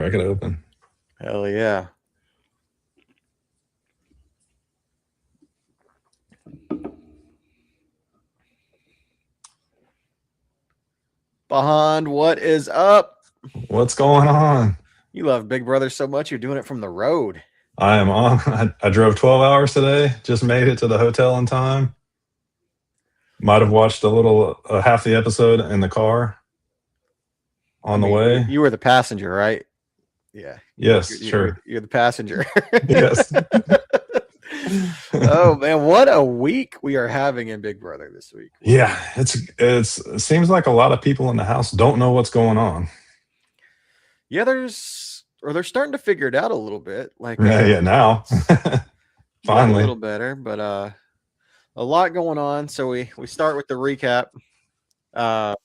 Crack it open. Hell yeah. Bahan, what is up? What's going on? You love Big Brother so much, you're doing it from the road. I am on. I drove 12 hours today. Just made it to the hotel in time. Might have watched a little, half the episode in the car on the way. You were the passenger, right? Yeah. Yes, sure. You're the passenger. Yes. Oh man, what a week we are having in Big Brother this week. Yeah, it seems like a lot of people in the house don't know what's going on. Yeah, they're starting to figure it out a little bit. Like Yeah, now. Finally. A little better, but a lot going on. So we start with the recap. A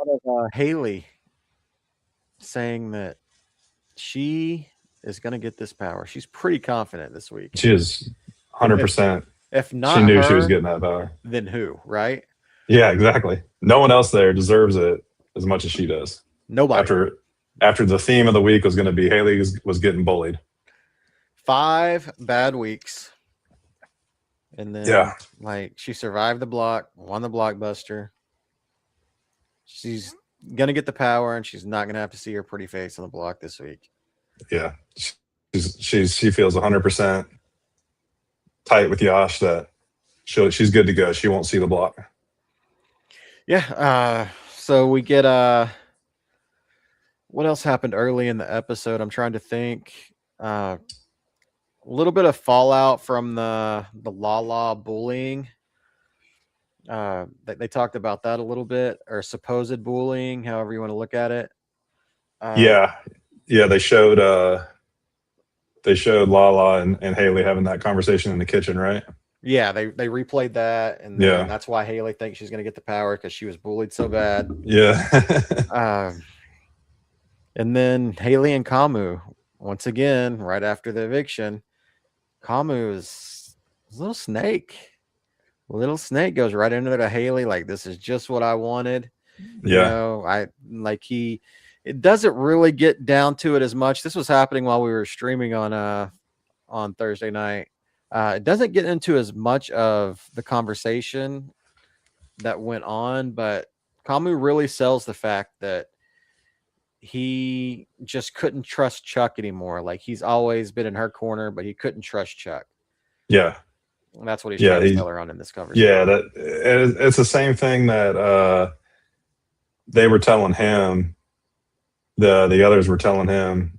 lot of Haley saying that she is going to get this power. She's pretty confident this week. She is 100%. If not, she knew she was getting that power. Then who, right? Yeah, exactly. No one else there deserves it as much as she does. Nobody. After the theme of the week was going to be Haley was getting bullied. 5 bad weeks. And then she survived the block, won the blockbuster. She's going to get the power, and she's not going to have to see her pretty face on the block this week. Yeah. She feels 100% tight with Yash that she's good to go. She won't see the block. Yeah. So we get what else happened early in the episode? I'm trying to think. A little bit of fallout from the La bullying. They talked about that a little bit, or supposed bullying, however you want to look at it. Yeah. They showed Lala and Haley having that conversation in the kitchen, right? Yeah, they replayed that, and that's why Haley thinks she's going to get the power, because she was bullied so bad. Yeah. And then Haley and Kamu, once again, right after the eviction, Kamu is a little snake. Little snake goes right into there to Haley, like, this is just what I wanted. Yeah. It doesn't really get down to it as much. This was happening while we were streaming on Thursday night. It doesn't get into as much of the conversation that went on, but Kamu really sells the fact that he just couldn't trust Chuck anymore. Like, he's always been in her corner, but he couldn't trust Chuck. Yeah. And that's what he's trying to tell her on in this conversation. Yeah, it's the same thing that they were telling him. The others were telling him.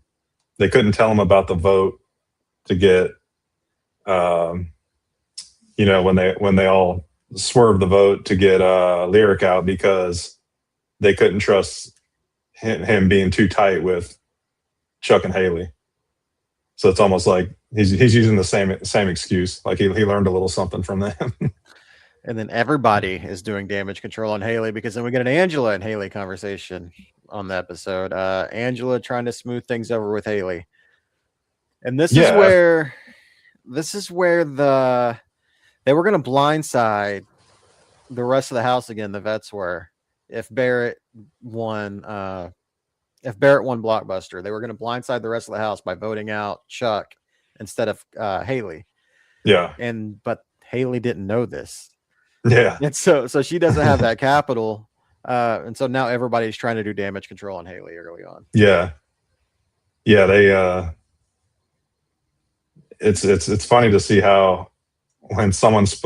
They couldn't tell him about the vote to get, when they all swerved the vote to get Lyric out, because they couldn't trust him being too tight with Chuck and Haley. So it's almost like he's using the same excuse. Like he learned a little something from them. And then everybody is doing damage control on Haley, because then we get an Angela and Haley conversation on the episode. Angela trying to smooth things over with Haley. And this is where they were going to blindside the rest of the house again. The vets were, if Barrett won Blockbuster, they were going to blindside the rest of the house by voting out Chuck instead of Haley. Yeah. But Haley didn't know this. Yeah. And so she doesn't have that capital. And so now everybody's trying to do damage control on Haley early on. Yeah. Yeah. They, it's funny to see how when someone's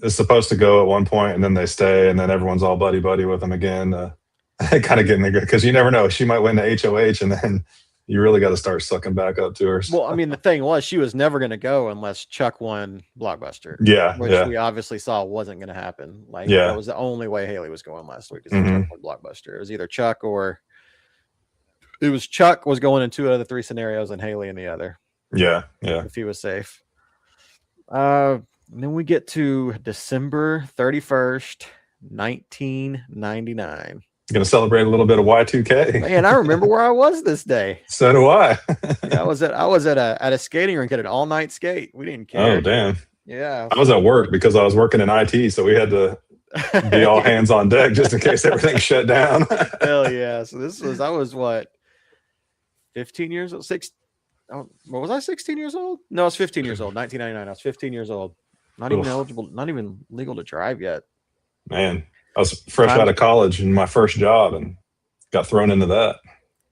is supposed to go at one point and then they stay, and then everyone's all buddy with them again, kind of getting the good, because you never know, she might win the HOH, and then you really got to start sucking back up to her. Well, I mean, the thing was, she was never going to go unless Chuck won Blockbuster. Yeah. Which we obviously saw wasn't going to happen. Like, that was the only way Haley was going last week, is Chuck won Blockbuster. It was either Chuck or Chuck was going in 2 out of the 3 scenarios and Haley in the other. Yeah. If he was safe. And then we get to December 31st, 1999. Going to celebrate a little bit of Y2K. Man, I remember where I was this day. So do I. I was at a skating rink at an all-night skate. We didn't care. Oh, damn. Yeah. I was at work because I was working in IT, so we had to be all hands on deck just in case everything shut down. Hell yeah! So I was what, 15 years old, what was I, 16 years old? No, I was 15 years old. 1999. I was 15 years old. Not even eligible, not even legal to drive yet. Man, I was fresh out of college in my first job and got thrown into that.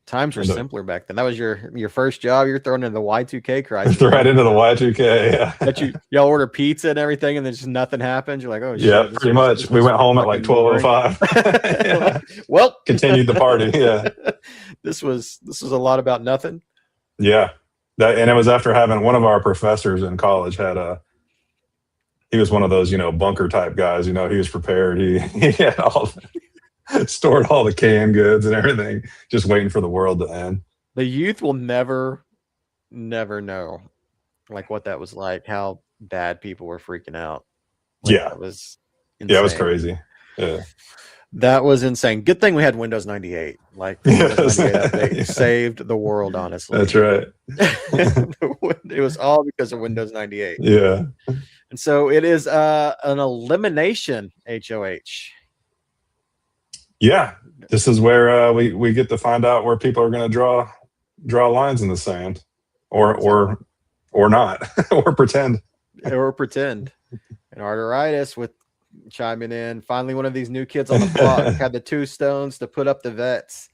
Times were simpler back then. That was your first job. You're thrown into the Y2K crisis. Right into the Y2K. Yeah. That y'all order pizza and everything, and then just nothing happens. You're like, oh shit. Yeah, pretty much. We went home at like 12:05. Yeah. Well, continued the party. Yeah. This was a lot about nothing. Yeah. And it was after having one of our professors in college he was one of those, bunker type guys, he was prepared. He had stored all the canned goods and everything, just waiting for the world to end. The youth will never know like what that was like, how bad people were freaking out. Yeah. That was insane. Yeah, it was crazy. Yeah. That was insane. Good thing we had Windows 98. Like the Windows 98 update saved the world, honestly. That's right. It was all because of Windows 98. Yeah. And so it is an elimination HOH. Yeah. This is where we get to find out where people are going to draw lines in the sand, or not, or pretend. And Arteritis with chiming in. Finally, one of these new kids on the block had the 2 stones to put up the vets.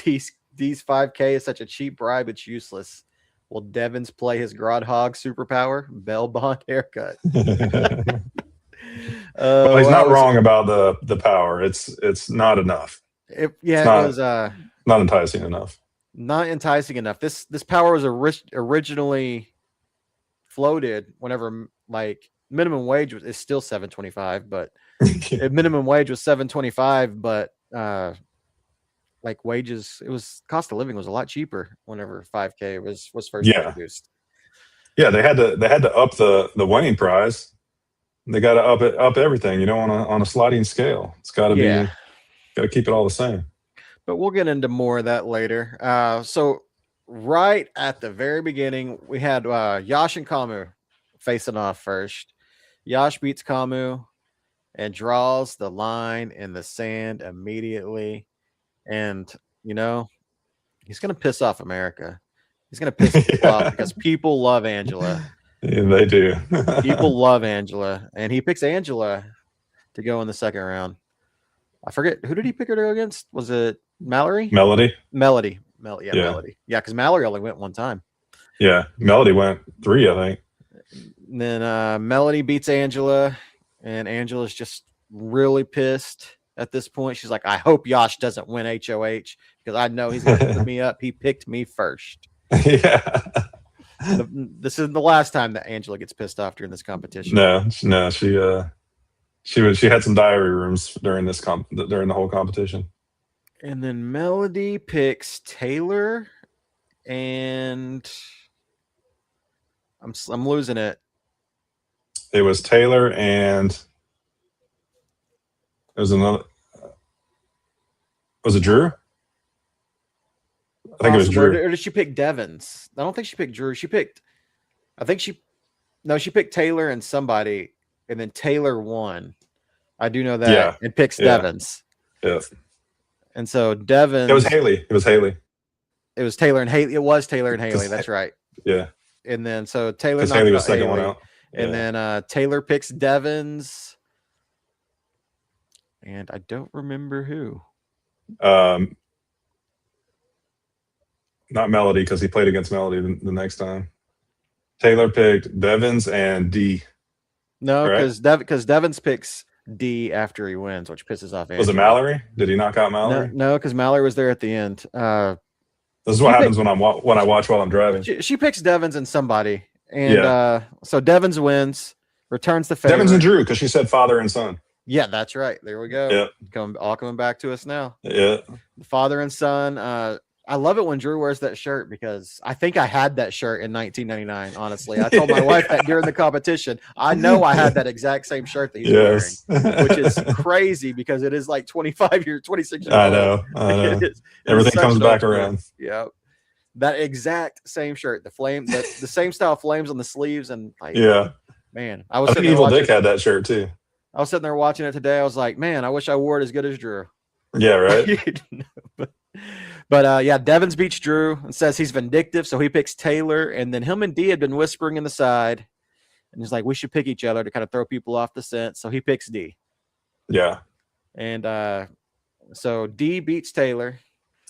These 5K is such a cheap bribe, it's useless. Will Devins play his Groundhog superpower? Bell bond haircut. Well, he's not wrong about the power. It's not enough. It was not enticing enough. Not enticing enough. This power was originally floated whenever like minimum wage is still $7.25, but minimum wage was $7.25, but like wages, it was cost of living was a lot cheaper whenever 5K was first introduced. Yeah, they had to up the winning prize. They got to up everything, on a sliding scale. It's got to be, got to keep it all the same. But we'll get into more of that later. So right at the very beginning, we had Yash and Kamu facing off first. Yash beats Kamu and draws the line in the sand immediately. And, he's going to piss off America. He's going to piss people off because people love Angela. Yeah, they do. People love Angela. And he picks Angela to go in the second round. I forget, who did he pick her to go against? Was it Mallory? Melody. Melody. Melody. Yeah, because Mallory only went one time. Yeah, Melody went 3, I think. And then Melody beats Angela, and Angela's just really pissed at this point. She's like, I hope Yash doesn't win HOH because I know he's going to put me up. He picked me first. Yeah. This isn't the last time that Angela gets pissed off during this competition. No, she had some diary rooms during the whole competition. And then Melody picks Taylor, and I'm losing it. It was Taylor and it was another. Was it Drew? I think it was Drew. Or did she pick Devins? I don't think she picked Drew. She picked Taylor and somebody, and then Taylor won. I do know that. Yeah. And picks Devins. Yeah. And so Devins. It was Haley. It was Taylor and Haley. It was Taylor and Haley. That's right. Yeah. And then so Taylor. Because Haley was second one out. Yeah. And then Taylor picks Devins. And I don't remember who. Not Melody, because he played against Melody the next time. Taylor picked Devins and D. No, because Devins picks D after he wins, which pisses off Andrew. Was it Mallory? Did he knock out Mallory? No, because Mallory was there at the end. This is what happens when I watch while I'm driving. She picks Devins and somebody, and so Devins wins, returns the favor. Devins and Drew, because she said father and son. Yeah, that's right. There we go. Yeah, all coming back to us now. Yeah, the father and son. I love it when Drew wears that shirt because I think I had that shirt in 1999. Honestly, I told my wife that during the competition. I know I had that exact same shirt that he's wearing, which is crazy because it is like 26 years I know. Everything comes back around. Yeah, that exact same shirt, the same style flames on the sleeves, and like, yeah, man, I think Evil Dick had that shirt too. I was sitting there watching it today. I was like, man, I wish I wore it as good as Drew. Yeah, right. but yeah, Devins beats Drew and says he's vindictive, so he picks Taylor. And then him and D had been whispering in the side, and he's like, we should pick each other to kind of throw people off the scent. So he picks D. Yeah. And so D beats Taylor.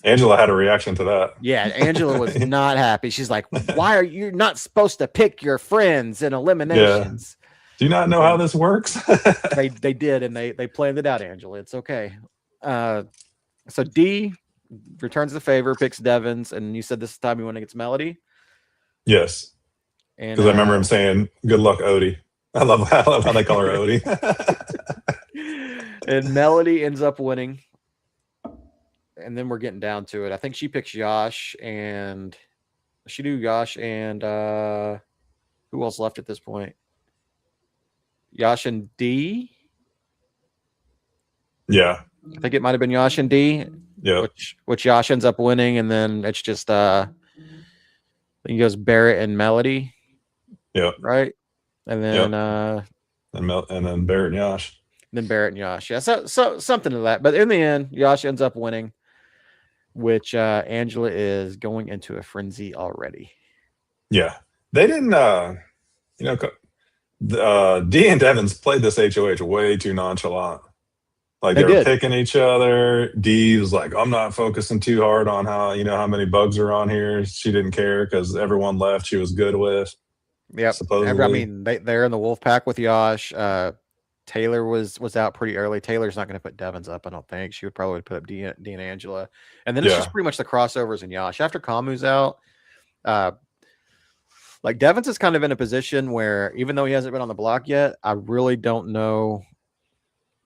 Angela had a reaction to that. Yeah, Angela was not happy. She's like, why are you not supposed to pick your friends in eliminations? Yeah. Do you not know how this works? they did, and they planned it out, Angela. It's okay. So D returns the favor, picks Devins, and you said this time you went against Melody. Yes. Because I remember him saying, good luck, Odie. I love how they call her Odie. And Melody ends up winning. And then we're getting down to it. I think she picks Yash, and who else left at this point? Yash and D. Yeah. I think it might have been Yash and D. Yeah. Which Yash ends up winning, and then it's just I think it goes Barrett and Melody. Yeah. Right. And then and then Barrett and Yash. Then Barrett and Yash. Yeah. So something to that. But in the end, Yash ends up winning, which Angela is going into a frenzy already. Yeah. They didn't D and Devins played this HOH way too nonchalant. Like they were picking each other. D was like, I'm not focusing too hard on how many bugs are on here. She didn't care because everyone left she was good with. Yep. Supposedly. I mean, they're in the wolf pack with Yash. Taylor was out pretty early. Taylor's not going to put Devins up, I don't think. She would probably put up D and Angela. And then it's just pretty much the crossovers in Yash. After Kamu's out, like Devins is kind of in a position where even though he hasn't been on the block yet, I really don't know.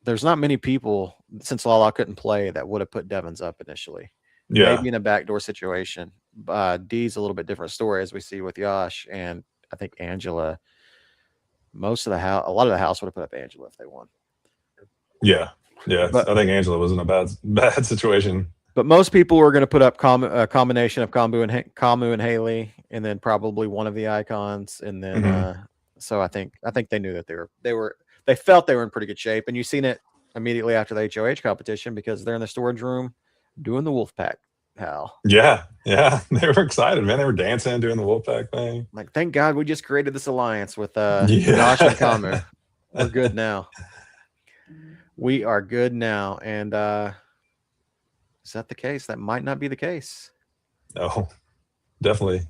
There's not many people since Lala couldn't play that would have put Devins up initially. Yeah. Maybe in a backdoor situation. D's a little bit different story as we see with Yash, and I think Angela. A lot of the house would have put up Angela if they won. Yeah. But I think Angela was in a bad situation. But most people were going to put up a combination of Kamu and Haley, and then probably one of the icons, and then so I think they knew that they felt they were in pretty good shape, and you've seen it immediately after the HOH competition because they're in the storage room doing the Wolfpack. Hal. Yeah, they were excited, man. They were dancing, doing the Wolfpack thing. Like, thank God we just created this alliance with Josh and Kamu. We're good now. We are good now, and is that the case? That might not be the case. No, definitely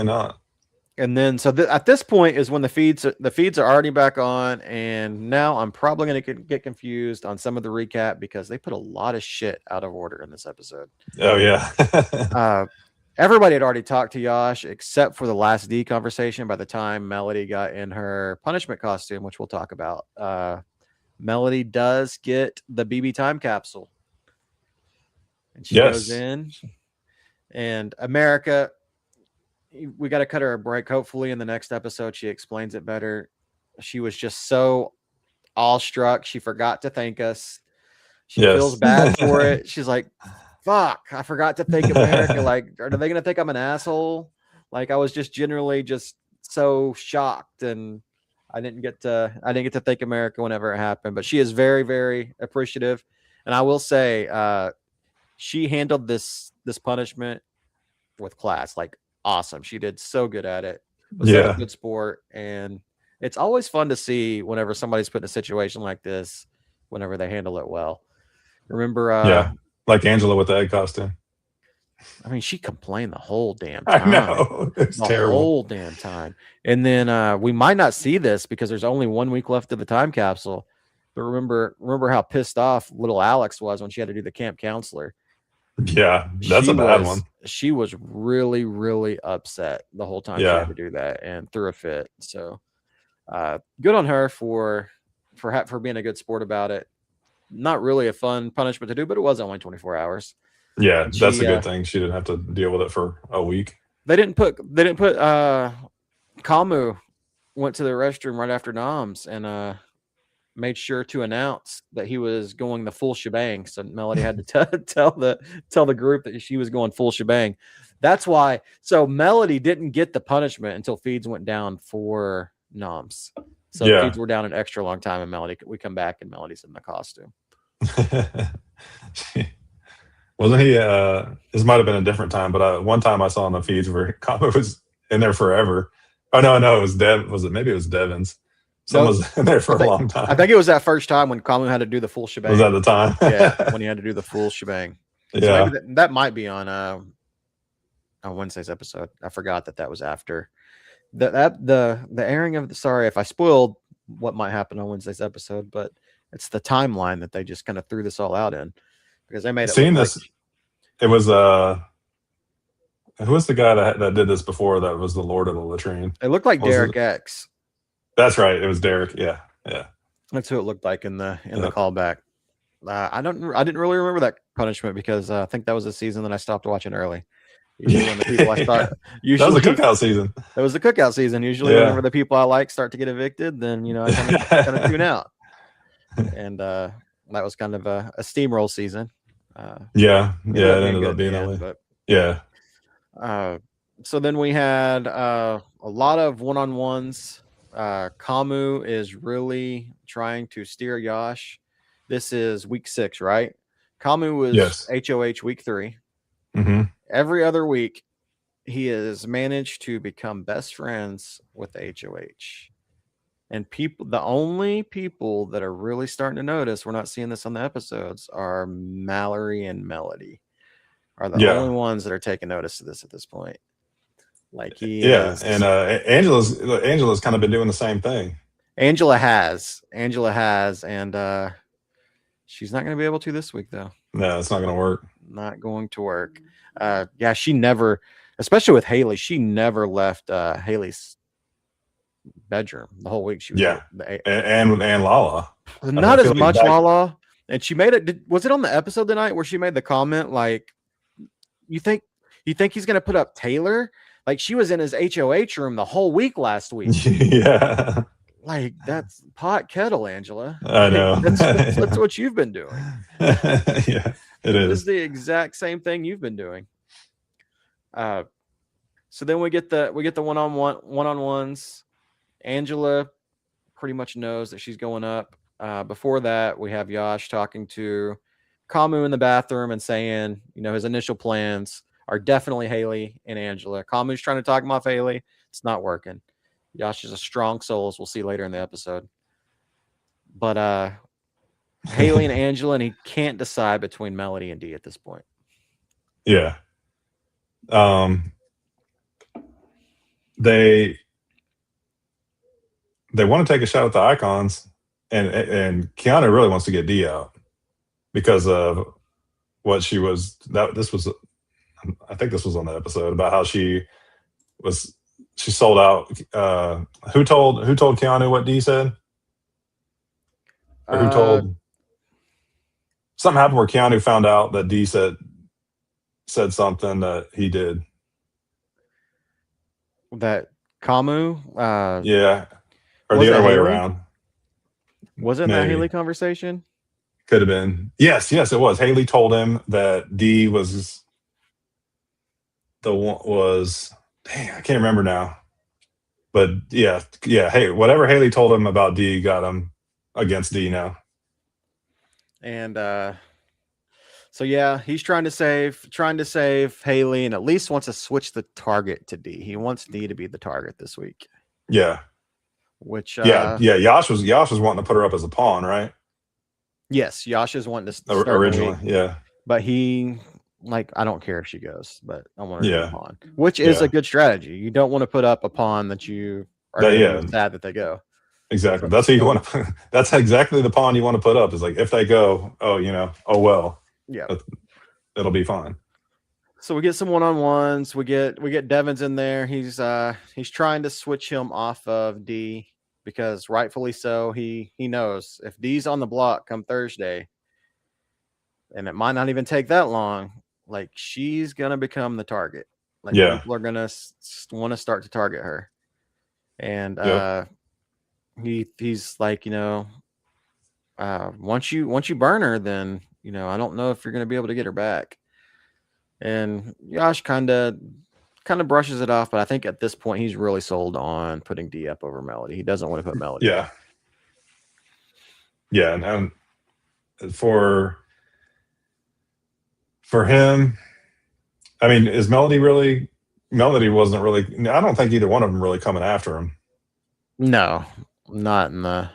not. And then, so at this point is when the feeds are already back on, and now I'm probably going to get confused on some of the recap because they put a lot of shit out of order in this episode. Oh yeah. Everybody had already talked to Yash except for the last D conversation. By the time Melody got in her punishment costume, which we'll talk about, Melody does get the BB time capsule, and she goes in, and America. We got to cut her a break. Hopefully in the next episode, she explains it better. She was just so awestruck. She forgot to thank us. She feels bad for it. She's like, fuck, I forgot to thank America. Like, are they going to think I'm an asshole? Like, I was just generally just so shocked, and I didn't get to thank America whenever it happened, but she is very, very appreciative. And I will say, she handled this punishment with class. Like, awesome. She did so good at it. Was such a good sport, and it's always fun to see whenever somebody's put in a situation like this, whenever they handle it well. Remember like Angela with the egg costume. I mean, she complained the whole damn time. I know. It's terrible. The whole damn time. And then we might not see this because there's only 1 week left of the time capsule. But remember how pissed off little Alex was when she had to do the camp counselor. Yeah, that's a bad one. She was really, really upset the whole time she had to do that and threw a fit. So good on her for being a good sport about it. Not really a fun punishment to do, but it was only 24 hours. Yeah, that's a good thing. She didn't have to deal with it for a week. They didn't put Kamu went to the restroom right after Noms and made sure to announce that he was going the full shebang. So Melody had to tell the group that she was going full shebang. That's why. So Melody didn't get the punishment until feeds went down for Noms. So the feeds were down an extra long time, and Melody, we come back and Melody's in the costume. Wasn't he? This might have been a different time, but one time I saw on the feeds where Kama was in there forever. Oh no, it was Dev. Was it? Maybe it was Devon's. Someone was in there for a long time. I think it was that first time when Kamu had to do the full shebang. Was that the time? Yeah, when he had to do the full shebang. Yeah, so maybe that might be on Wednesday's episode. I forgot that was after the airing of the. Sorry if I spoiled what might happen on Wednesday's episode, but it's the timeline that they just kind of threw this all out in, because they made it. Seeing this, it was who was the guy that did this before? That was the Lord of the Latrine. It looked like Derek X. That's right. It was Derek. Yeah. That's who it looked like in the callback. I didn't really remember that punishment because I think that was a season that I stopped watching early. Usually when the people I thought that was the cookout season. It was the cookout season. Usually whenever the people I like start to get evicted, then I kind of tune out. And that was kind of a steamroll season. It ended up being that way. But yeah. So then we had a lot of one-on-ones. Kamu is really trying to steer Yash. This is week 6, right? Kamu was HOH week 3. Mm-hmm. Every other week, he has managed to become best friends with HOH. And the only people that are really starting to notice, we're not seeing this on the episodes, are Mallory and Melody. Are the only ones that are taking notice of this at this point. Like he is. And Angela's kind of been doing the same thing. Angela has, and she's not going to be able to this week, though. No, it's not going to work. Not going to work. She never, especially with Haley, she never left Haley's bedroom the whole week. She was and Lala. Not as much Lala. And she made it. Was it on the episode tonight where she made the comment like, "You think he's going to put up Taylor?" Like she was in his HOH room the whole week last week. Yeah. Like that's pot kettle, Angela. I know. That's what you've been doing. Yeah, it is. It's the exact same thing you've been doing. So then we get the one-on-ones. Angela pretty much knows that she's going up. Before that, we have Yash talking to Kamu in the bathroom and saying, his initial plans are definitely Haley and Angela. Kamu's trying to talk him off Haley. It's not working. Yash is a strong soul, as we'll see later in the episode. But Haley and Angela, and he can't decide between Melody and Dee at this point. Yeah. They want to take a shot at the icons, and Kiana really wants to get Dee out because of what she was. I think this was on the episode about how she sold out. Who told Keanu what Dee said? Or who told? Something happened where Keanu found out that Dee said something that he did. That Kamu? Or the other way around. Was it that Haley conversation? Could have been. Yes, it was. Haley told him that Dee was dang, I can't remember now. But yeah. Hey, whatever Haley told him about Dee got him against Dee now. And so he's trying to save Haley, and at least wants to switch the target to Dee. He wants Dee to be the target this week. Yeah. Which Yash was wanting to put her up as a pawn, right? Yes, Yash is wanting to start originally, yeah. But he I don't care if she goes, but I want her to be a pawn, which is a good strategy. You don't want to put up a pawn that you are sad that they go. Exactly. That's what you want to. That's exactly the pawn you want to put up. Is like if they go, oh well. Yeah, it'll be fine. So we get some one-on-ones. We get Devon's in there. He's trying to switch him off of Dee because rightfully so. He knows if Dee's on the block come Thursday, and it might not even take that long. Like she's gonna become the target. People are gonna want to start to target her, and he's like, once you burn her, then I don't know if you're gonna be able to get her back. And Yash kind of kind of brushes it off, but I think at this point he's really sold on putting D up over Melody. He doesn't want to put Melody. Yeah. Yeah, and for him, I mean, is Melody really? Melody wasn't really. I don't think either one of them really coming after him. No, not in the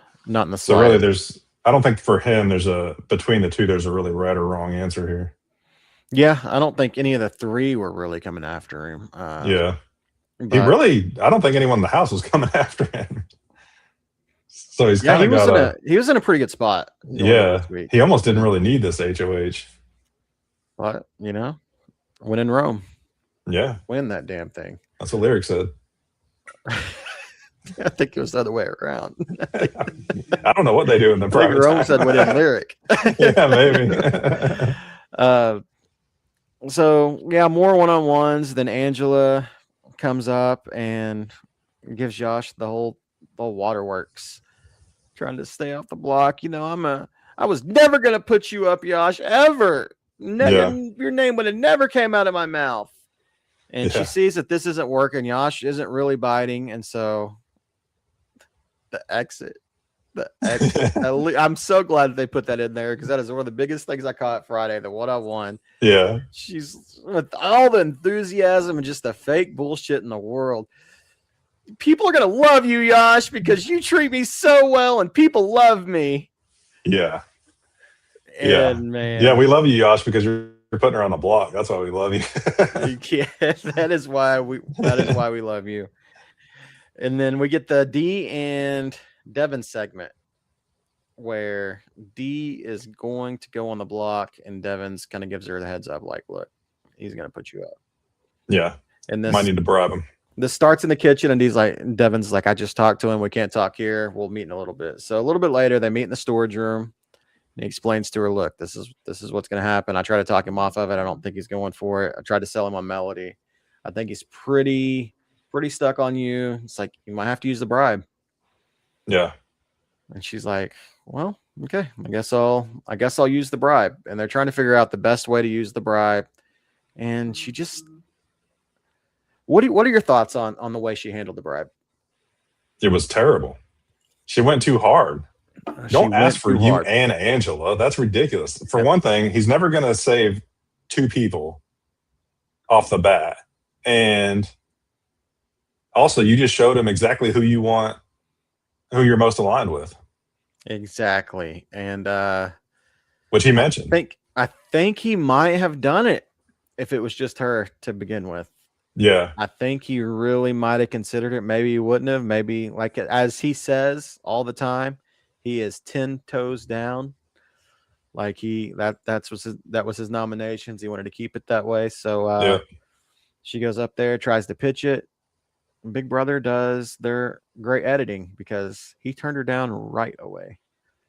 So really, slightest. I don't think for him there's between the two there's a really right or wrong answer here. Yeah, I don't think any of the three were really coming after him. Yeah, I don't think anyone in the house was coming after him. So he's kind of he was in a pretty good spot. Yeah, he almost didn't really need this HOH. But win in Rome. Yeah, win that damn thing. That's what lyric said. I think it was the other way around. I don't know what they do in the private Rome said win in lyric. Yeah, maybe. So yeah, more one-on-ones. Then Angela comes up and gives Josh the whole waterworks, trying to stay off the block. I was never gonna put you up, Josh, ever. Your name would have never came out of my mouth. And she sees that this isn't working. Josh isn't really biting, and so the exit. I'm so glad that they put that in there, because that is one of the biggest things I caught Friday, the one-on-one. Yeah. She's with all the enthusiasm and just the fake bullshit in the world. People are going to love you, Josh, because you treat me so well and people love me. Yeah. And man. Yeah, we love you, Josh, because you're putting her on the block. That's why we love you. Yeah, that is why we love you. And then we get the D and Devin segment, where D is going to go on the block and Devin's kind of gives her the heads up, like, look, he's going to put you up. Yeah. And this might need to bribe him. This starts in the kitchen, and Devin's like, I just talked to him. We can't talk here. We'll meet in a little bit. So a little bit later, they meet in the storage room. And he explains to her, look, this is what's going to happen. I try to talk him off of it. I don't think he's going for it. I tried to sell him on Melody. I think he's pretty stuck on you. It's like, you might have to use the bribe. Yeah. And she's like, well, okay, I guess I'll use the bribe. And they're trying to figure out the best way to use the bribe. And she just, what are your thoughts on the way she handled the bribe? It was terrible. She went too hard. Don't ask for you and Angela. That's ridiculous. For one thing, he's never going to save two people off the bat. And also, you just showed him exactly who you're most aligned with. Exactly. And which he mentioned. I think he might have done it if it was just her to begin with. Yeah. I think he really might have considered it. Maybe he wouldn't have. Maybe, like, as he says all the time, he is 10 toes down. Like that was his nominations. He wanted to keep it that way. So she goes up there, tries to pitch it. Big Brother does their great editing, because he turned her down right away.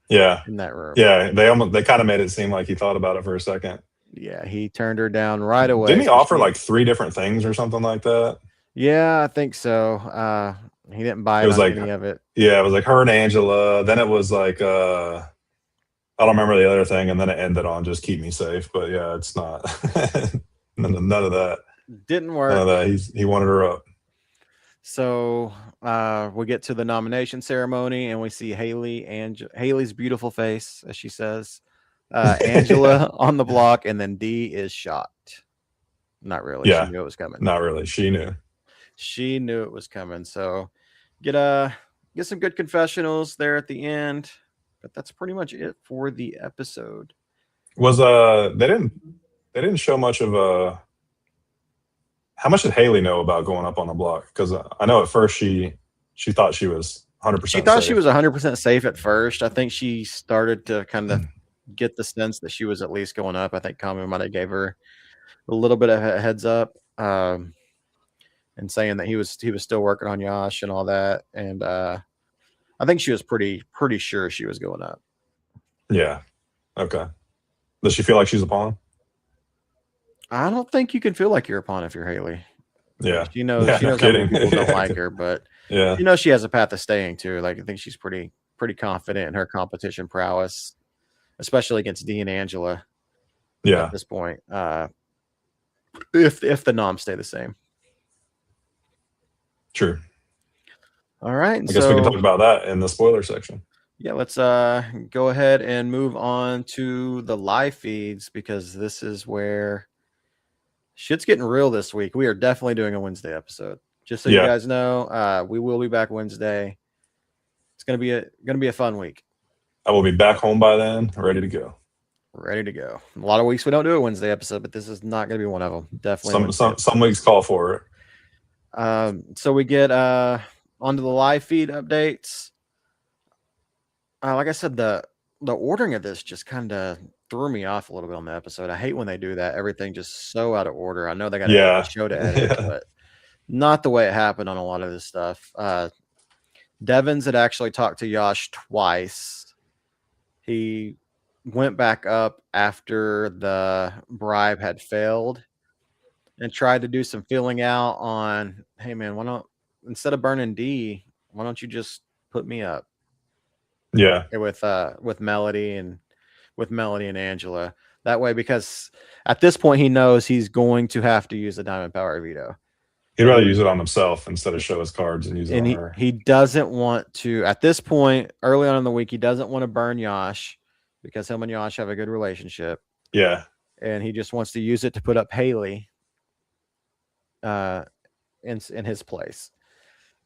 Yeah. In that room. Yeah. They kind of made it seem like he thought about it for a second. Yeah, he turned her down right away. Didn't he offer like 3 different things or something like that? Yeah, I think so. He didn't buy any of it. Yeah, it was like her and Angela. Then it was like I don't remember the other thing, and then it ended on just keep me safe. But yeah, it's not none of that. Didn't work. None of that. He wanted her up. So we get to the nomination ceremony, and we see Haley's beautiful face, as she says. Angela on the block, and then D is shocked. Not really. Yeah. She knew it was coming. Not really. She knew. She knew it was coming. So get some good confessionals there at the end. But that's pretty much it for the episode. Was they didn't show much of how much did Haley know about going up on the block? Because I know at first she thought she was 100%. She thought she was 100% safe at first. I think she started to kind of get the sense that she was at least going up. I think Kami might have gave her a little bit of a heads up, and saying that he was still working on Josh and all that. And I think she was pretty sure she was going up. Yeah. Okay. Does she feel like she's a pawn? I don't think you can feel like you're a pawn if you're Haley. Yeah. She knows how many people don't like her, but yeah, she has a path of staying too. Like, I think she's pretty confident in her competition prowess, especially against D and Angela. Yeah. At this point, if the noms stay the same. True. All right. I guess we can talk about that in the spoiler section. Yeah, let's go ahead and move on to the live feeds, because this is where shit's getting real this week. We are definitely doing a Wednesday episode. Just so you guys know, we will be back Wednesday. It's gonna be a fun week. I will be back home by then, ready to go. Ready to go. A lot of weeks we don't do a Wednesday episode, but this is not gonna be one of them. Definitely. Some weeks call for it. So we get onto the live feed updates. Like I said, the ordering of this just kind of threw me off a little bit on the episode. I hate when they do that. Everything just so out of order. I know they got a show to edit, but not the way it happened on a lot of this stuff. Devins had actually talked to Yash twice. He went back up after the bribe had failed and tried to do some feeling out on, hey man, why don't, instead of burning D, why don't you just put me up? Yeah. With Melody and Angela. That way, because at this point he knows he's going to have to use the Diamond Power veto. He'd rather use it on himself instead of show his cards and use it on her. He doesn't want to, at this point, early on in the week, he doesn't want to burn Yash because him and Yash have a good relationship. Yeah. And he just wants to use it to put up Haley in his place.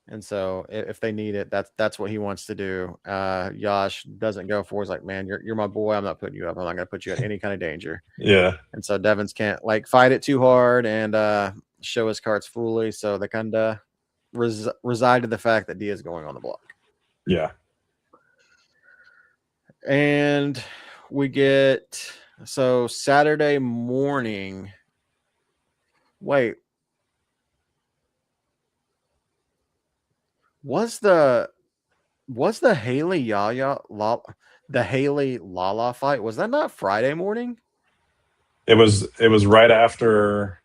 And so if they need it, that's what he wants to do. Yash doesn't go for it. He's like, man, you're my boy. I'm not putting you up. I'm not going to put you at any kind of danger. Yeah. And so Devins can't like fight it too hard and show his cards fully. So they kind of reside to the fact that D is going on the block. Yeah. And we get, so Saturday morning. Wait. Was the Haley the Haley Lala fight, was that not Friday morning? It was right after,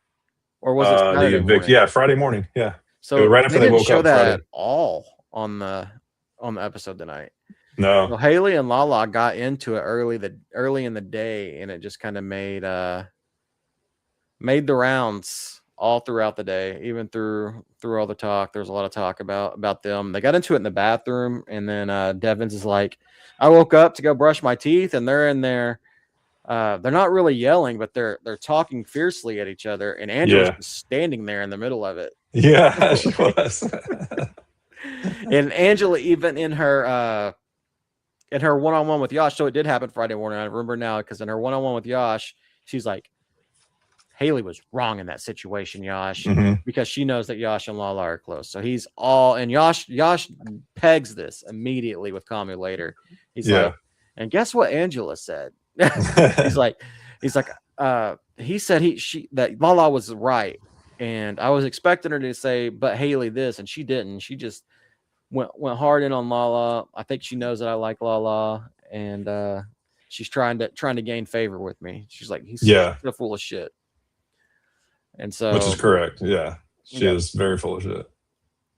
or was it Saturday morning? Yeah, Friday morning. Yeah. So right after they woke show up that Friday. at all on the episode tonight. No. So Haley and Lala got into it early in the day, and it just kind of made the rounds all throughout the day, even through all the talk. There's a lot of talk about them. They got into it in the bathroom, and then Devins is like, I woke up to go brush my teeth, and they're in there. They're not really yelling, but they're talking fiercely at each other, and Angela's just standing there in the middle of it. Yeah, she was. And Angela, even in her one-on-one with Yash, so it did happen Friday morning. I remember now, because in her one-on-one with Yash, she's like, Haley was wrong in that situation, Yash, because she knows that Yash and Lala are close. So he's all, and Yash pegs this immediately with Kamu later. He's like, and guess what Angela said? he's like, he said that Lala was right, and I was expecting her to say, but Haley this, and she didn't. She just went hard in on Lala. I think she knows that I like Lala, and she's trying to gain favor with me. She's like, he's full of shit. And so, which is correct. Yeah, she is very full of shit.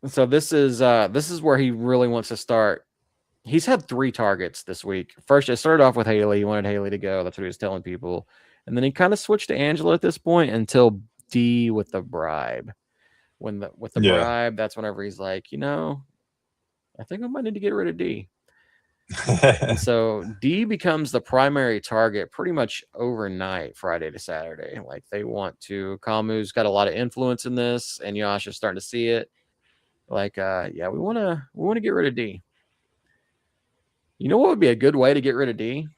So this is where he really wants to start. He's had 3 targets this week. First, it started off with Haley. He wanted Haley to go. That's what he was telling people. And then he kind of switched to Angela at this point until D with the bribe. With the bribe, that's whenever he's like, I think I might need to get rid of D. And so D becomes the primary target pretty much overnight, Friday to Saturday. Like, they want to, Kamu's got a lot of influence in this, and Yash is starting to see it. Like, we want to get rid of D. You know what would be a good way to get rid of D?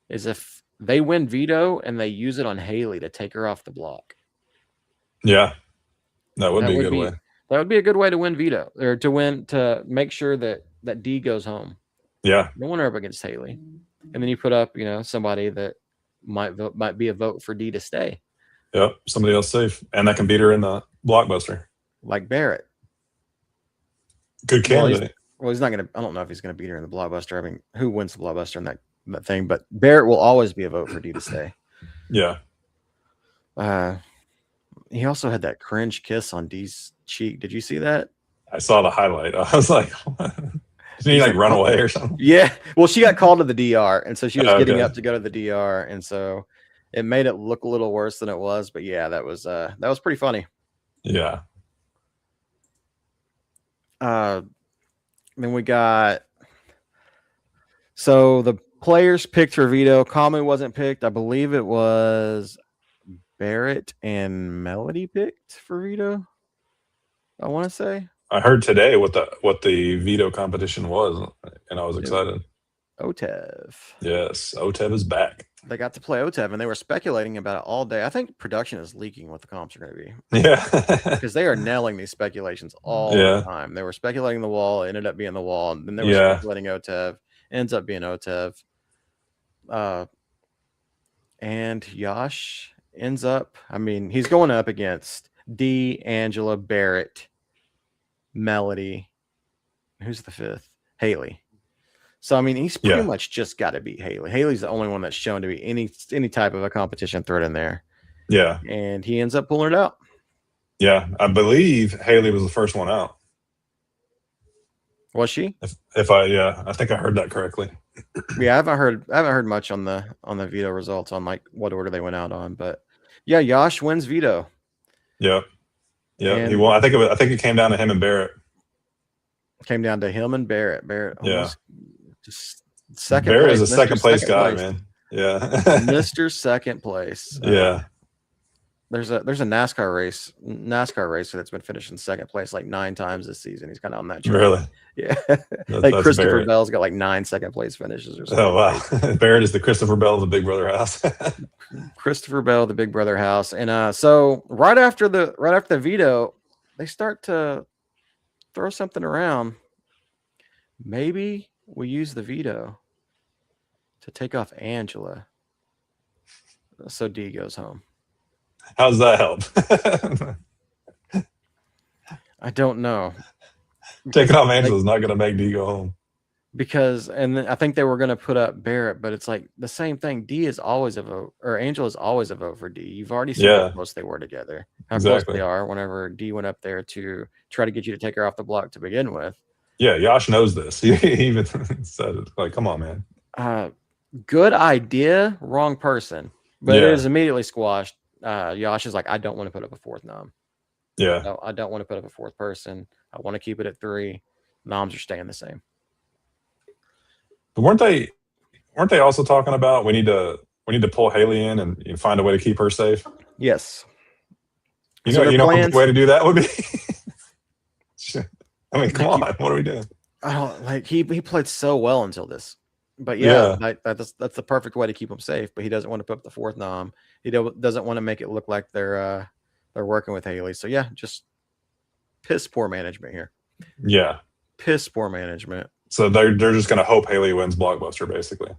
Is if they win veto and they use it on Haley to take her off the block. Yeah, that would be a good way. That would be a good way to win veto, or to make sure that D goes home. Yeah. You don't want her up against Haley. And then you put up, somebody that might be a vote for D to stay. Yep. Somebody else safe. And that can beat her in the blockbuster. Like Barrett. Good candidate. Well, he's not going to, I don't know if he's going to beat her in the blockbuster. I mean, who wins the blockbuster in that thing? But Barrett will always be a vote for D to stay. Yeah. He also had that cringe kiss on D's cheek. Did you see that? I saw the highlight. I was like, did he like run away or something? Yeah. Well, she got called to the DR, and so she was getting up to go to the DR, and so it made it look a little worse than it was. But yeah, that was pretty funny. Yeah. Then we got. So the players picked for veto. Kamu wasn't picked. I believe it was Barrett and Melody picked for veto. I want to say. I heard today what the veto competition was, and I was excited. OTEV. Yes, OTEV is back. They got to play OTEV, and they were speculating about it all day. I think production is leaking what the comps are going to be. Yeah, because they are nailing these speculations all the time. They were speculating the wall, it ended up being the wall, and then they were speculating OTEV, ends up being OTEV. And Yash ends up, I mean, he's going up against D, Angela, Barrett, Melody. Who's the fifth? Haley. So I mean, he's pretty much just got to beat Haley. Haley's the only one that's shown to be any type of a competition threat in there. Yeah, and he ends up pulling it out. Yeah, I believe Haley was the first one out. Was she? I think I heard that correctly. Yeah, I haven't heard much on the veto results on like what order they went out on, but yeah, Yash wins veto. Yeah, he won. I think it came down to him and Barrett. Came down to him and Barrett. Barrett, just second. Barrett place, is a second place guy, man. Yeah, Mr. Second place. Yeah. There's a NASCAR race that's been finished in second place like 9 times this season. He's kind of on that track. Really? Yeah. Like Christopher Barrett. Bell's got like 9 second place finishes or something. Oh wow. Barrett is the Christopher Bell of the Big Brother house. Christopher Bell, the Big Brother house. And so right after the veto, they start to throw something around. Maybe we use the veto to take off Angela. So D goes home. How's that help? I don't know. Taking off Angela's not going to make D go home. Because, and then I think they were going to put up Barrett, but it's like the same thing. D is always a vote, or Angela is always a vote for D. You've already seen how close they were together. How close they are whenever D went up there to try to get you to take her off the block to begin with. Yeah, Yash knows this. He even said it. Like, come on, man. Good idea, wrong person. But it is immediately squashed. Yash is like, I don't want to put up a fourth nom. Yeah. No, I don't want to put up a fourth person. I want to keep it at 3. Noms are staying the same. But weren't they also talking about we need to pull Haley in and find a way to keep her safe? Yes. You know what the way to do that would be? I mean, come on, what are we doing? Oh, like he played so well until this. But that's the perfect way to keep him safe. But he doesn't want to put up the fourth nom. He doesn't want to make it look like they're working with Haley. So yeah, just piss poor management here. Yeah, piss poor management. So they're just gonna hope Haley wins Blockbuster, basically.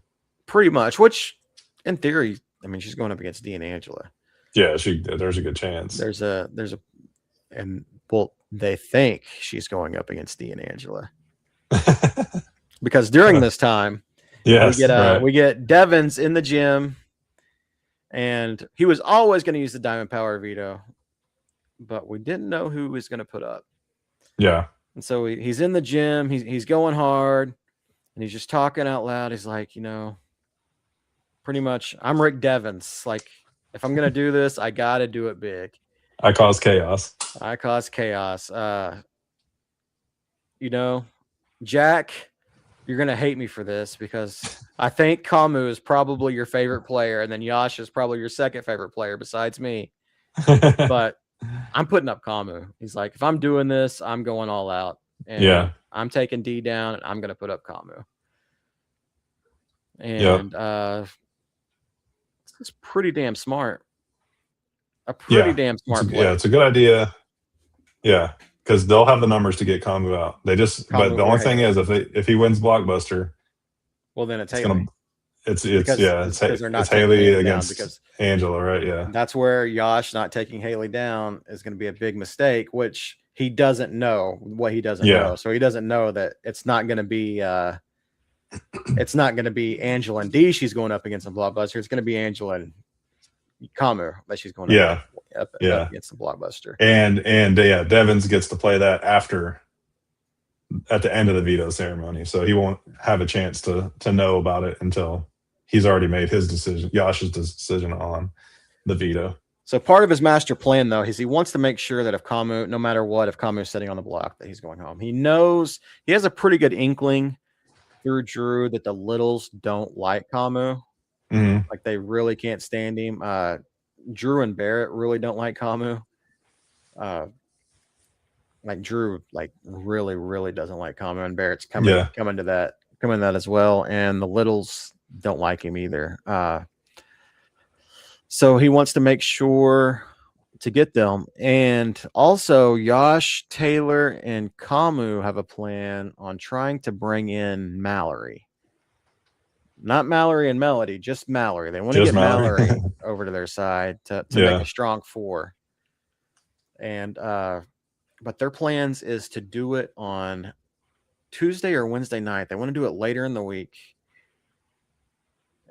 Pretty much. Which, in theory, I mean, she's going up against D and Angela. Yeah, there's a good chance. They think she's going up against D and Angela. Because during this time, we get Devins in the gym, and he was always going to use the Diamond Power veto, but we didn't know who he was going to put up. Yeah. And so he's in the gym, he's going hard, and he's just talking out loud. He's like, pretty much, I'm Rick Devins. Like, if I'm going to do this, I got to do it big. I cause chaos. Jack, you're going to hate me for this because I think Kamu is probably your favorite player, and then Yash is probably your second favorite player besides me. But I'm putting up Kamu. He's like, if I'm doing this, I'm going all out. And I'm taking D down, and I'm going to put up Kamu. And it's pretty damn smart. Damn smart play. Yeah, it's a good idea. Yeah, because they'll have the numbers to get Kamu out. But the only thing is, if he wins Blockbuster, well, then it's Haley. It's Haley against Angela, right? Yeah, that's where Yash not taking Haley down is going to be a big mistake, which he doesn't know what he doesn't know. So he doesn't know that it's not going to be Angela and D she's going up against the Blockbuster. It's going to be Angela and Kamu that she's going up against the Blockbuster. And Devins gets to play that at the end of the veto ceremony, so he won't have a chance to know about it until he's already made his decision, Yash's decision on the veto. So part of his master plan, though, is he wants to make sure that if Kamu, no matter what, if Kamu is sitting on the block, that he's going home. He knows he has a pretty good inkling through Drew that the littles don't like Kamu. Like they really can't stand him. Drew and Barrett really don't like Kamu. Like Drew, like really, really doesn't like Kamu, and Barrett's coming to that as well. And the littles don't like him either. So he wants to make sure to get them. And also, Yash, Taylor, and Kamu have a plan on trying to bring in Mallory. Not Mallory and Melody, just Mallory. They want to get Mallory over to their side to make a strong 4. And but their plans is to do it on Tuesday or Wednesday night. They want to do it later in the week.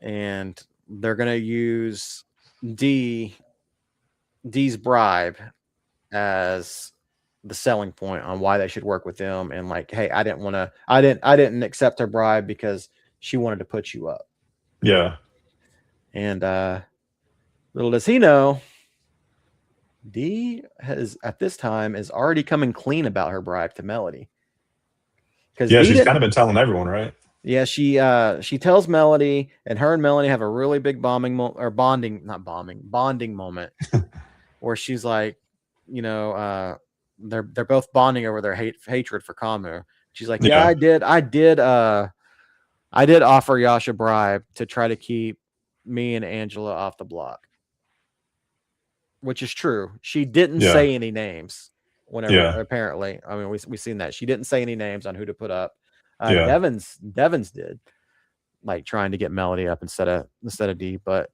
And they're going to use Dee's bribe as the selling point on why they should work with them. And like, hey, I didn't accept her bribe because she wanted to put you up. Yeah. And little does he know, Dee has at this time is already coming clean about her bribe to Melody. Because she's kind of been telling everyone, right? Yeah, she tells Melody, and her and Melody have a really big bonding moment where she's like, you know, they're both bonding over their hatred for Kamu. She's like, yeah, I did offer Yash a bribe to try to keep me and Angela off the block, which is true. She didn't say any names whenever apparently. I mean, we've seen that. She didn't say any names on who to put up. Devins did, like trying to get Melody up instead of Dee, but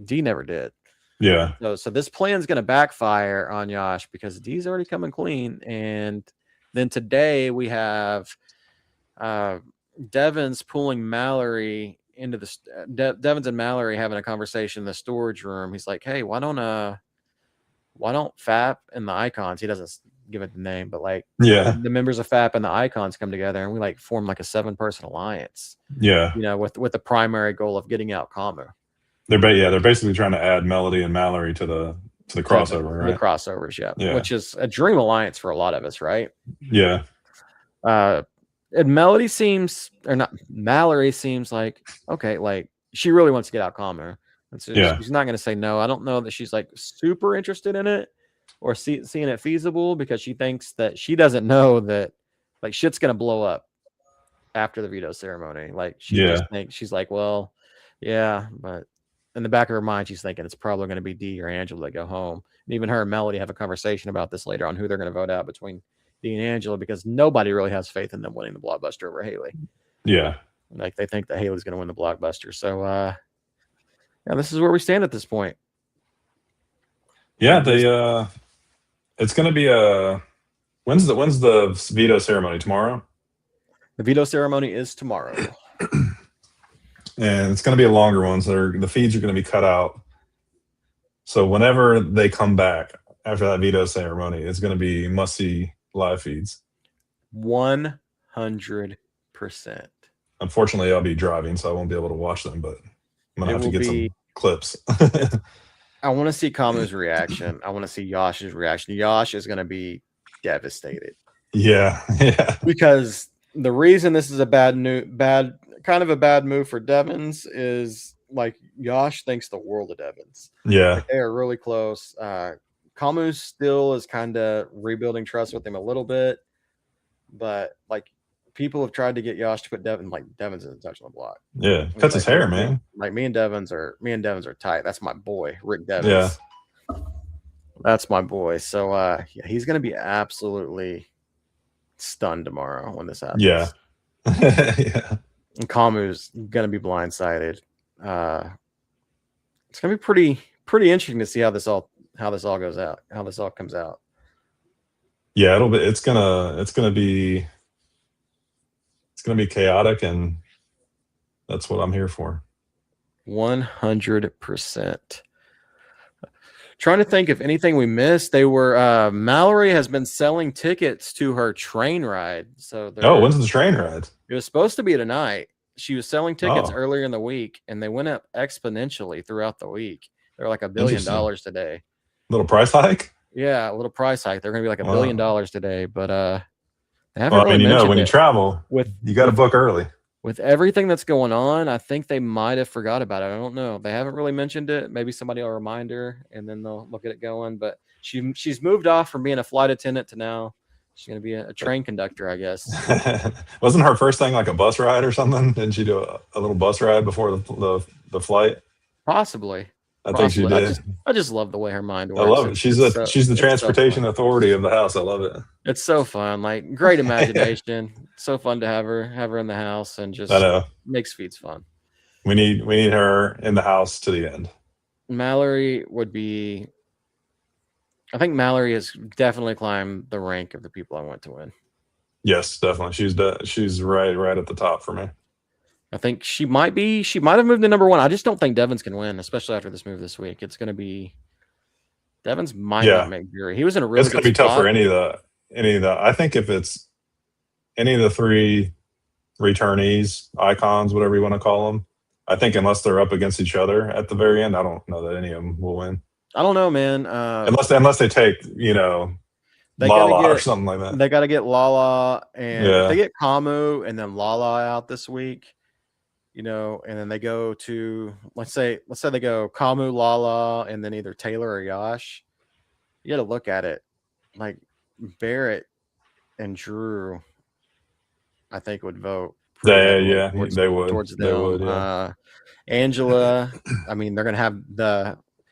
Dee never did. Yeah. So this plan's going to backfire on Yash because Dee's already coming clean. And then today we have Devins pulling Mallory into the Devins and Mallory having a conversation in the storage room. He's like, hey, why don't FAP and the Icons, he doesn't give it the name, but like the members of FAP and the Icons come together and we like form like a 7-person alliance. Yeah. You know, with the primary goal of getting out Kamu. They're basically trying to add Melody and Mallory to the crossover, right? The crossovers, yeah. Which is a dream alliance for a lot of us, right? Yeah. And Mallory seems like, okay, like she really wants to get out Kamu. And so she's not going to say no. I don't know that she's like super interested in it or seeing it feasible because she thinks that she doesn't know that like shit's going to blow up after the veto ceremony. Like she just thinks, she's like, well, yeah, but in the back of her mind, she's thinking it's probably going to be Dee or Angela that go home. And even her and Melody have a conversation about this later on who they're going to vote out between Dee and Angela because nobody really has faith in them winning the blockbuster over Haley. Yeah. Like they think that Haley's going to win the blockbuster. So, this is where we stand at this point. Yeah, it's going to be when's the veto ceremony? Tomorrow? The veto ceremony is tomorrow. And it's going to be a longer one, so the feeds are going to be cut out. So whenever they come back after that veto ceremony, it's going to be must-see live feeds. 100%. Unfortunately, I'll be driving, so I won't be able to watch them, but I'm going to have to get some clips. I want to see Kamu's reaction. I want to see Yash's reaction. Yash is going to be devastated. Yeah. Because the reason this is a bad move for Devins is like Yash thinks the world of Devins. Yeah. Like, they are really close. Kamu still is kind of rebuilding trust with him a little bit, but like people have tried to get Yash to put Devins isn't touching the block. Yeah, cuts his hair, man. Like me and Devins are tight. That's my boy, Rick Devins. Yeah, that's my boy. So he's gonna be absolutely stunned tomorrow when this happens. Yeah. Yeah. And Kamu's gonna be blindsided. It's gonna be pretty interesting to see how this all goes out, how this all comes out. Yeah, it's gonna be chaotic, and that's what I'm here for. 100%. Trying to think if anything we missed. They were Mallory has been selling tickets to her train ride. So when's the train ride? It was supposed to be tonight. She was selling tickets earlier in the week, and they went up exponentially throughout the week. They're like $1 billion today. Little price hike. Yeah, a little price hike. They're going to be like $1 billion today, but they haven't Well, I really mean, mentioned when you it. travel, you got to book early. With everything that's going on, I think they might have forgot about it. I don't know. They haven't really mentioned it. Maybe somebody will remind her, and then they'll look at it going. But she's moved off from being a flight attendant to now she's going to be a train conductor, I guess. Wasn't her first thing like a bus ride or something? Didn't she do a little bus ride before the flight? Possibly. I think she did. I just love the way her mind works. I love it. She's the transportation authority of the house. I love it. It's so fun. Like, great imagination. So fun to have her in the house, and just makes feeds fun. We need her in the house to the end. Mallory would be. I think Mallory has definitely climbed the rank of the people I want to win. Yes, definitely. She's right at the top for me. I think she might have moved to number 1. I just don't think Devins can win, especially after this move this week. It's going to be Devins might not make jury. He was in a really. It's going to be tough for any of the. I think if it's any of the 3 returnees, icons, whatever you want to call them, I think unless they're up against each other at the very end, I don't know that any of them will win. I don't know, man. Unless they take Lala or something like that. They got to get Lala, and if they get Kamu and then Lala out this week. And then they go to let's say they go Kamu, Lala, and then either Taylor or Yash. You got to look at it like Barrett and Drew. I think would vote. They would. Towards them. They would. Yeah. Angela. I mean, they're gonna have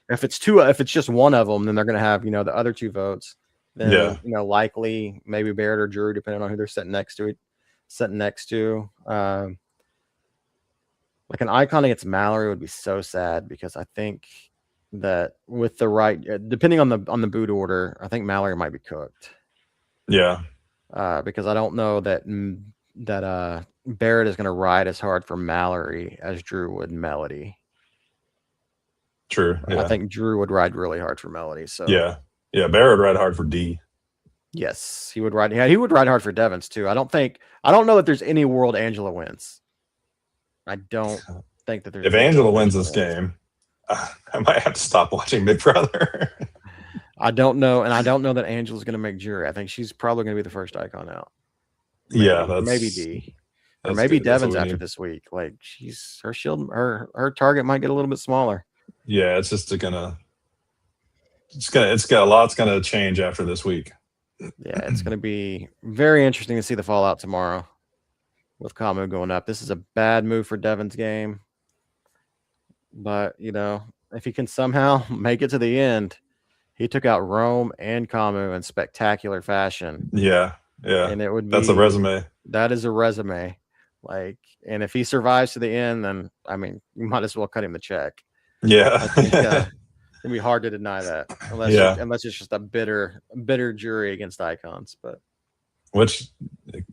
if it's just one of them, then they're gonna have the other 2 votes. Then likely maybe Barrett or Drew, depending on who they're sitting next to. Like an icon against Mallory would be so sad, because I think that with the right, depending on the boot order, I think Mallory might be cooked. Yeah. Because I don't know that Barrett is going to ride as hard for Mallory as Drew would Melody. True. Yeah. I think Drew would ride really hard for Melody. So yeah, Barrett would ride hard for D. Yes, he would ride. Yeah, he would ride hard for Devins too. I don't know that there's any world Angela wins. I don't think that there's. If Angela wins this game, I might have to stop watching Big Brother. I don't know, and I don't know that Angela's going to make jury. I think she's probably going to be the first icon out. Maybe D, or maybe Devins after this week. Like, her shield, her target might get a little bit smaller. Yeah, it's got a lot's going to change after this week. Yeah, it's going to be very interesting to see the fallout tomorrow with Kamu going up. This is a bad move for Devin's game. But, if he can somehow make it to the end, he took out Rome and Kamu in spectacular fashion. Yeah. And it would be, that's a resume. That is a resume. And if he survives to the end, then, you might as well cut him the check. Yeah. I think, it'd be hard to deny that, unless it's just a bitter jury against icons. But which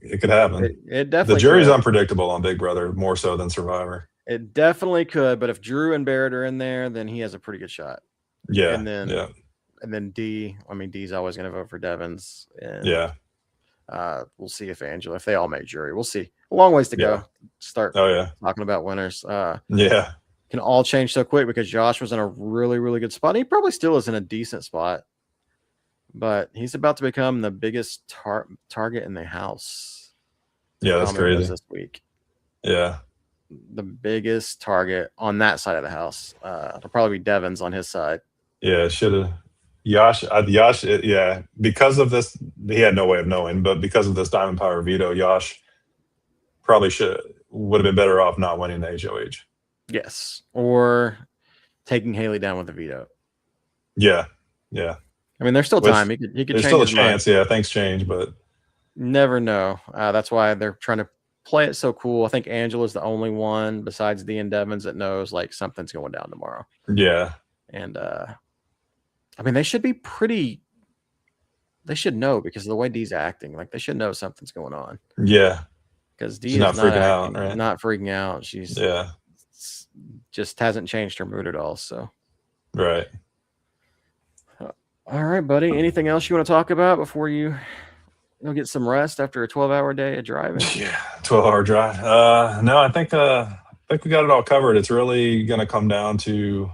it could happen. It definitely. The jury's unpredictable on Big Brother more so than Survivor. It definitely could, but if Drew and Barrett are in there, then he has a pretty good shot. Yeah, and then D. D's always going to vote for Devins. And, we'll see if they all make jury. We'll see. A long ways to go. Start. Talking about winners. Can all change so quick because Josh was in a really, really good spot. He probably still is in a decent spot, but he's about to become the biggest target in the house. Yeah, that's crazy. This week. Yeah. The biggest target on that side of the house. It'll probably be Devins on his side. Yeah, should have. Yash, because of this, he had no way of knowing, but because of this Diamond Power veto, Yash probably would have been better off not winning the HOH. Yes, or taking Haley down with a veto. Yeah. There's still time. He could there's change still a his chance. mind. Yeah, things change, but never know. That's why they're trying to play it so cool. I think Angela's the only one besides Dee and Devins that knows something's going down tomorrow. Yeah, and they should be pretty. They should know because of the way Dee's acting. They should know something's going on. Yeah, because Dee is not freaking out. Right? Not freaking out. She's just hasn't changed her mood at all. So, right. All right, buddy. Anything else you want to talk about before you get some rest after a 12-hour day of driving? Yeah, 12-hour drive. No, I think we got it all covered. It's really going to come down to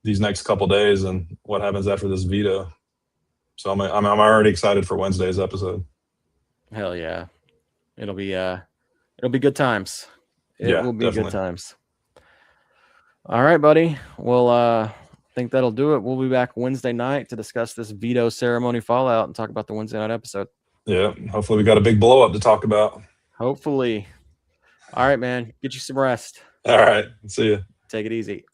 these next couple days and what happens after this veto. So I'm already excited for Wednesday's episode. Hell yeah, it'll be good times. It will be definitely. good times. All right, buddy. Well, I think that'll do it. We'll be back Wednesday night to discuss this veto ceremony fallout and talk about the Wednesday night episode. Yeah, hopefully we got a big blow up to talk about. Hopefully. All right, man. Get you some rest. All right. See you. Take it easy.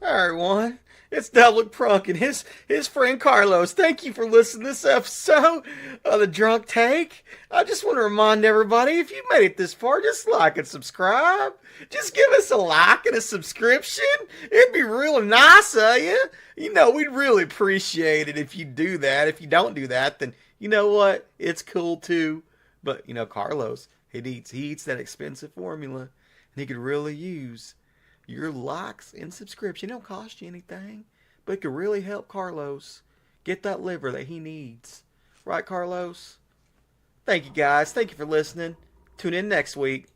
All right, everyone. It's Devlik Prunk and his friend Carlos. Thank you for listening to this episode of The Drunk Take. I just want to remind everybody, if you made it this far, just like and subscribe. Just give us a like and a subscription. It'd be real nice of you. You know, we'd really appreciate it if you do that. If you don't do that, then you know what? It's cool too. But, you know, Carlos, he eats that expensive formula, and he could really use your likes and subscription. It don't cost you anything, but it could really help Carlos get that liver that he needs. Right, Carlos? Thank you, guys. Thank you for listening. Tune in next week.